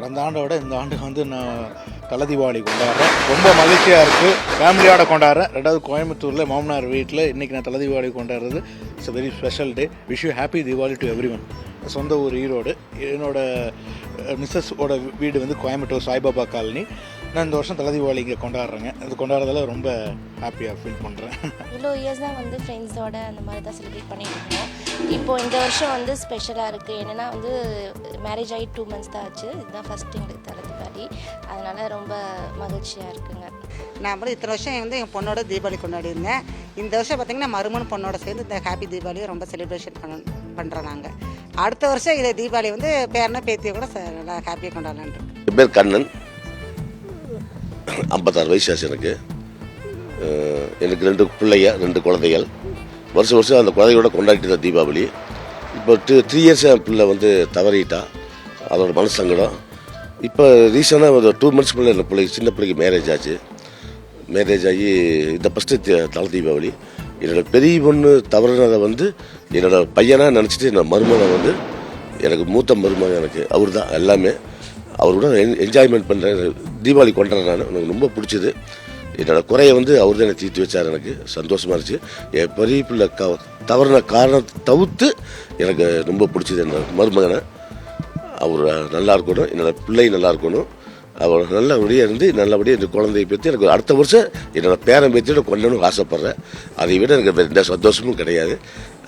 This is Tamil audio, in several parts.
கடந்த ஆண்டை விட இந்த ஆண்டு வந்து நான் தலை தீபாவளி கொண்டாடுறேன். ரொம்ப மகிழ்ச்சியாக இருக்குது. ஃபேமிலியோட கொண்டாடுறேன். ரெண்டாவது கோயம்புத்தூரில் மாமனார் வீட்டில் இன்றைக்கி நான் தலை தீபாவளி கொண்டாடுறது it's a very special day. Wish you happy Deepavali to every one. சொந்த ஊர் ஈரோடு, என்னோடய மிஸ்ஸஸோட வீடு வந்து கோயம்புத்தூர் சாய்பாபா காலனி. நான் இந்த வருஷம் தலை தீபாவளி இங்கே கொண்டாடுறேங்க. அது கொண்டாடுறதால ரொம்ப ஹாப்பியாக ஃபீல் பண்ணுறேன். இவ்வளோ இயர்ஸ் தான் வந்து ஃப்ரெண்ட்ஸோட அந்த மாதிரி தான் செலிப்ரேட் பண்ணிட்டு இருக்கோம். இப்போது இந்த வருஷம் வந்து ஸ்பெஷலாக இருக்குது. என்னென்னா வந்து மேரேஜ் ஆகி 2 months தான் ஆச்சு. இதுதான் ஃபஸ்ட்டு எங்களுக்கு தலை தீபாவளி. அதனால் ரொம்ப மகிழ்ச்சியாக இருக்குங்க. நான் வந்து இத்தனை வருஷம் வந்து எங்கள் பொண்ணோட தீபாவளி கொண்டாடி இருந்தேன். இந்த வருஷம் பார்த்திங்கன்னா மருமன் பொண்ணோட சேர்ந்து இந்த ஹாப்பி தீபாவளியை ரொம்ப செலிப்ரேஷன் பண்ணுறோம். நாங்கள் அடுத்த வருஷம் இதை தீபாவளி வந்து பேரனை பேத்தியை கூட நல்லா ஹாப்பியாக கொண்டாடலான். என் பேர் கண்ணன், 56 வயசு ஆச்சு எனக்கு. எனக்கு 2 பிள்ளைங்க, 2 குழந்தைகள். வருஷம் அந்த குழந்தையோட கொண்டாடிட்டு இருந்த தீபாவளி. இப்போ 3 years என் பிள்ளை வந்து தவறிட்டா, அதோட மனசு சங்கடம். இப்போ ரீசெண்டாக ஒரு 2 months பிள்ளை என் பிள்ளைக்கு சின்ன பிள்ளைக்கு மேரேஜ் ஆச்சு. மேரேஜ் ஆகி இந்த ஃபஸ்ட்டு தலை தீபாவளி. என்னோடய பெரிய பொண்ணு தவறுனதை வந்து என்னோடய பையனாக நினச்சிட்டு என்னோடய மருமகனை வந்து எனக்கு மூத்த மருமகன், எனக்கு அவர் தான் எல்லாமே. அவரோட என்ஜாய்மெண்ட் பண்ணுறேன். தீபாவளி கொண்டாடுறேன். நான் எனக்கு ரொம்ப பிடிச்சது. என்னோடய குறையை வந்து அவர் தான் எனக்கு தீர்த்து வச்சார். எனக்கு சந்தோஷமாக இருந்துச்சு. என் பெரிய பிள்ளை தவறுன காரணத்தை தவிர்த்து எனக்கு ரொம்ப பிடிச்சது என்னோட மருமகனை. அவர் நல்லா இருக்கணும், என்னோடய பிள்ளை நல்லா இருக்கணும். அவர் நல்லபடியாக இருந்து நல்லபடியாக இந்த குழந்தையை பற்றி எனக்கு அடுத்த வருஷம் என்னோடய பேரன் பேத்தியோட கொண்டணும்னு ஆசைப்பட்றேன். அதை விட எனக்கு எந்த சந்தோஷமும் கிடையாது.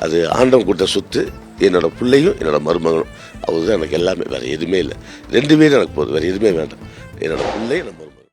அது ஆண்டவன் கொடுத்த சொத்து. என்னோடய பிள்ளையும் என்னோடய மருமகனும் அவர் தான் எனக்கு எல்லாமே. வேறு எதுவுமே இல்லை. 2 பேரும் எனக்கு போதும். வேறு எதுவுமே வேண்டாம். என்னோடய பிள்ளை நம்ம